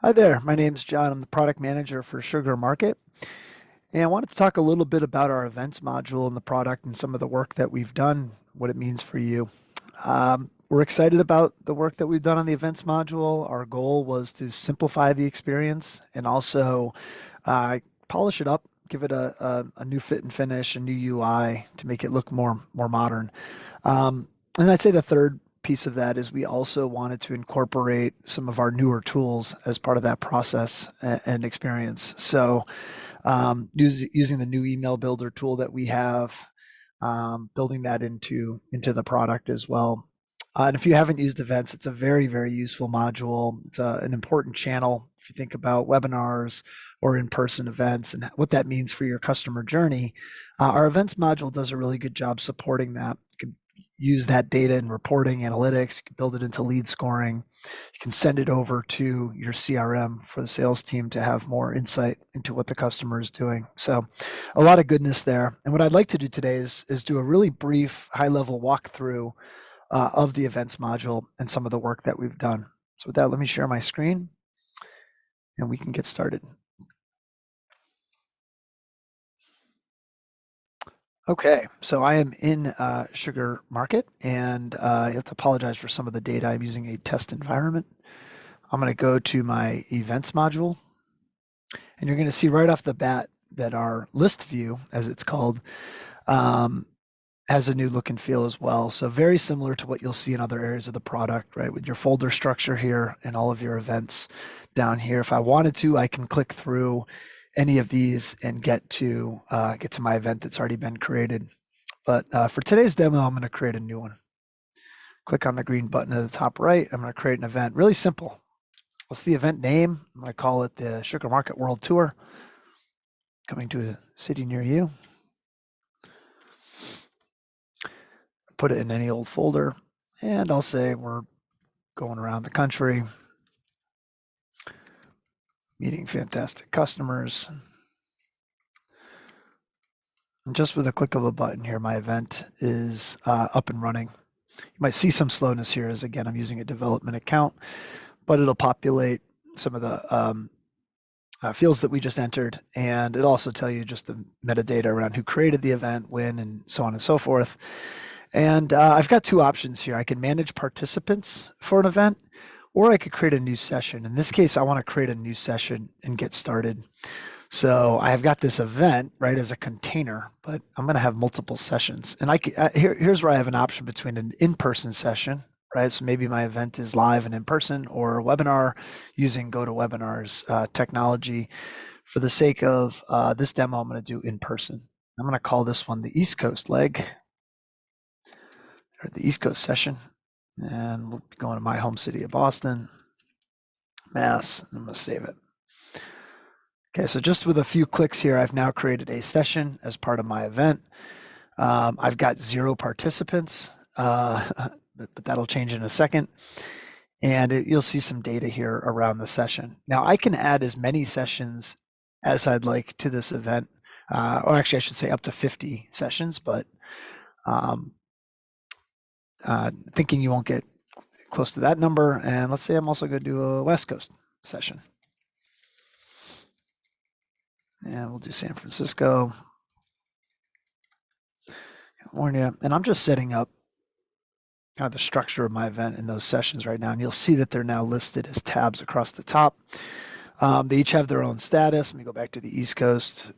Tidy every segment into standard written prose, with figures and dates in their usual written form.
Hi there, my name's John. I'm the product manager for Sugar Market, and I wanted to talk a little bit about our events module and the product and some of the work that we've done, what it means for you. We're excited about the work that we've done on the events module. Our goal was to simplify the experience and also uh, polish it up, give it a new fit and finish, a new UI to make it look more modern. And I'd say the third piece of that is we also wanted to incorporate some of our newer tools as part of that process and experience. So using the new email builder tool that we have, building that into the product as well. And if you haven't used events, it's a very useful module. It's an important channel if you think about webinars or in-person events and what that means for your customer journey. Our events module does a really good job supporting that. You can use that data in reporting analytics. You can build it into lead scoring. You can send it over to your CRM for the sales team to have more insight into what the customer is doing. So a lot of goodness there. And what I'd like to do today is do a really brief high-level walkthrough of the events module and some of the work that we've done. So with that, let me share my screen and we can get started. Okay, so I am in Sugar Market, and I have to apologize for some of the data. I'm using a test environment. I'm going to go to my events module, and you're going to see right off the bat that our list view, as it's called, um, has a new look and feel as well. So very similar to what you'll see in other areas of the product, right? With your folder structure here and all of your events down here. If I wanted to, I can click through any of these and get to my event that's already been created. But for today's demo, I'm going to create a new one. Click on the green button at the top right. I'm going to create an event. Really simple. What's the event name? I'm going to call it the Sugar Market World Tour, coming to a city near you. Put it in any old folder, and I'll say we're going around the country, meeting fantastic customers. And just with a click of a button here, my event is up and running. You might see some slowness here as, again, I'm using a development account, but it'll populate some of the fields that we just entered, and it'll also tell you just the metadata around who created the event, when, and so on and so forth. And I've got two options here. I can manage participants for an event, or I could create a new session. In this case, I want to create a new session and get started. So I've got this event, right, as a container, but I'm going to have multiple sessions. And here's where I have an option between an in-person session, right? So maybe my event is live and in person, or a webinar using GoToWebinar's technology. For the sake of this demo, I'm going to do in person. I'm going to call this one the East Coast leg, or the East Coast session. And we'll be going to my home city of Boston, Mass. I'm going to save it. Okay, so just with a few clicks here, I've now created a session as part of my event. I've got 0 participants, but that'll change in a second. And you'll see some data here around the session. Now I can add as many sessions as I'd like to this event, or actually I should say up to 50 sessions, but thinking you won't get close to that number. And let's say I'm also going to do a West Coast session. And we'll do San Francisco, California. And I'm just setting up kind of the structure of my event in those sessions right now. And you'll see that they're now listed as tabs across the top. They each have their own status. Let me go back to the East Coast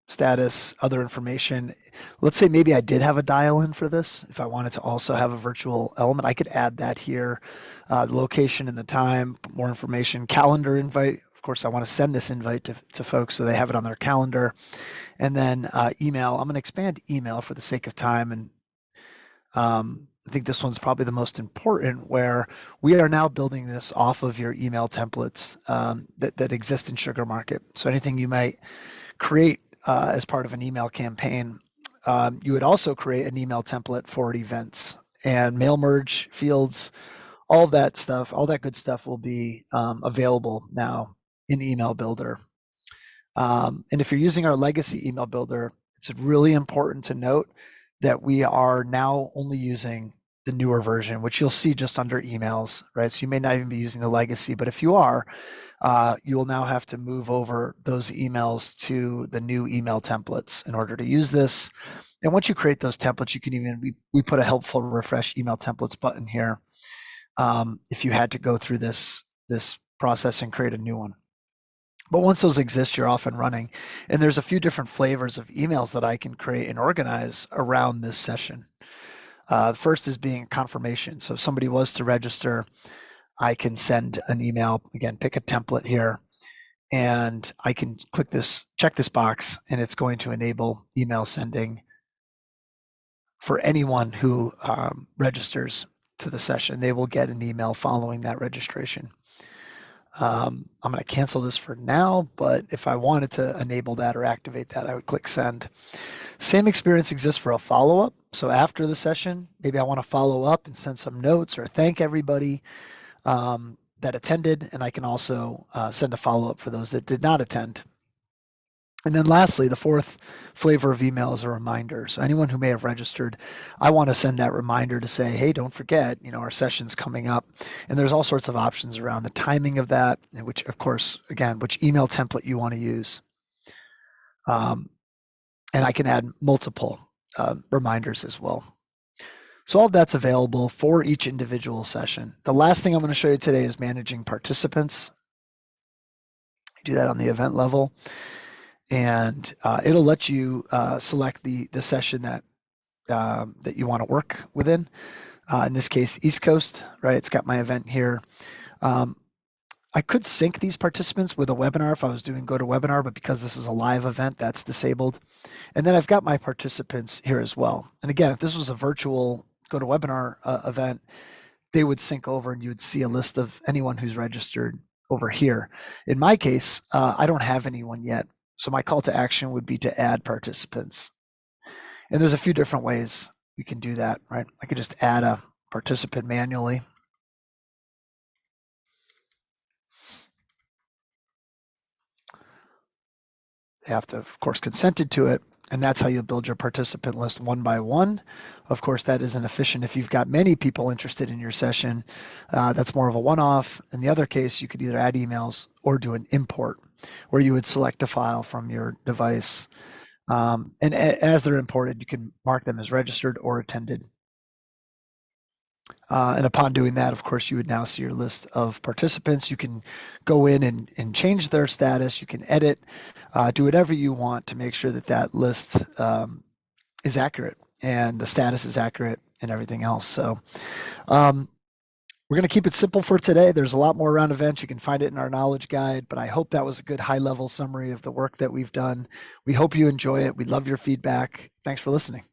status, other information. Let's say maybe I did have a dial-in for this. If I wanted to also have a virtual element, I could add that here. The location and the time, more information, calendar invite. Of course, I want to send this invite to folks so they have it on their calendar. And then email. I'm going to expand email for the sake of time. And I think this one's probably the most important, where we are now building this off of your email templates that exist in Sugar Market. So anything you might create as part of an email campaign, you would also create an email template for events, and mail merge fields, all that stuff, all that good stuff will be available now in Email Builder. And if you're using our legacy Email Builder, it's really important to note that we are now only using the newer version, which you'll see just under emails, right? So you may not even be using the legacy, but if you are, you will now have to move over those emails to the new email templates in order to use this. And once you create those templates, you can even, we put a helpful refresh email templates button here if you had to go through this process and create a new one. But once those exist, you're off and running. And there's a few different flavors of emails that I can create and organize around this session. The first is being confirmation. So if somebody was to register, I can send an email, again, pick a template here, and I can click this, check this box, and it's going to enable email sending for anyone who registers to the session. They will get an email following that registration. I'm going to cancel this for now, but if I wanted to enable that or activate that, I would click send. Same experience exists for a follow-up. So after the session, maybe I want to follow up and send some notes or thank everybody that attended, and I can also send a follow-up for those that did not attend. And then lastly, the fourth flavor of email is a reminder. So anyone who may have registered, I want to send that reminder to say, hey, don't forget, our session's coming up. And there's all sorts of options around the timing of that, which, of course, again, which email template you want to use. And I can add multiple reminders as well. So all of that's available for each individual session. The last thing I'm going to show you today is managing participants. I do that on the event level. And it'll let you select the session that you want to work within. In this case, East Coast, right? It's got my event here. I could sync these participants with a webinar if I was doing GoToWebinar, but because this is a live event, that's disabled. And then I've got my participants here as well. And again, if this was a virtual GoToWebinar event, they would sync over and you would see a list of anyone who's registered over here. In my case, I don't have anyone yet. So my call to action would be to add participants. And there's a few different ways we can do that, right? I could just add a participant manually. They have to, of course, consented to it. And that's how you build your participant list one by one. Of course, that isn't efficient. If you've got many people interested in your session, that's more of a one-off. In the other case, you could either add emails or do an import, where you would select a file from your device. And as they're imported, you can mark them as registered or attended. And upon doing that, of course, you would now see your list of participants. You can go in and change their status. You can edit, do whatever you want to make sure that that list is accurate and the status is accurate and everything else. So we're going to keep it simple for today. There's a lot more around events. You can find it in our knowledge guide, but I hope that was a good high-level summary of the work that we've done. We hope you enjoy it. We love your feedback. Thanks for listening.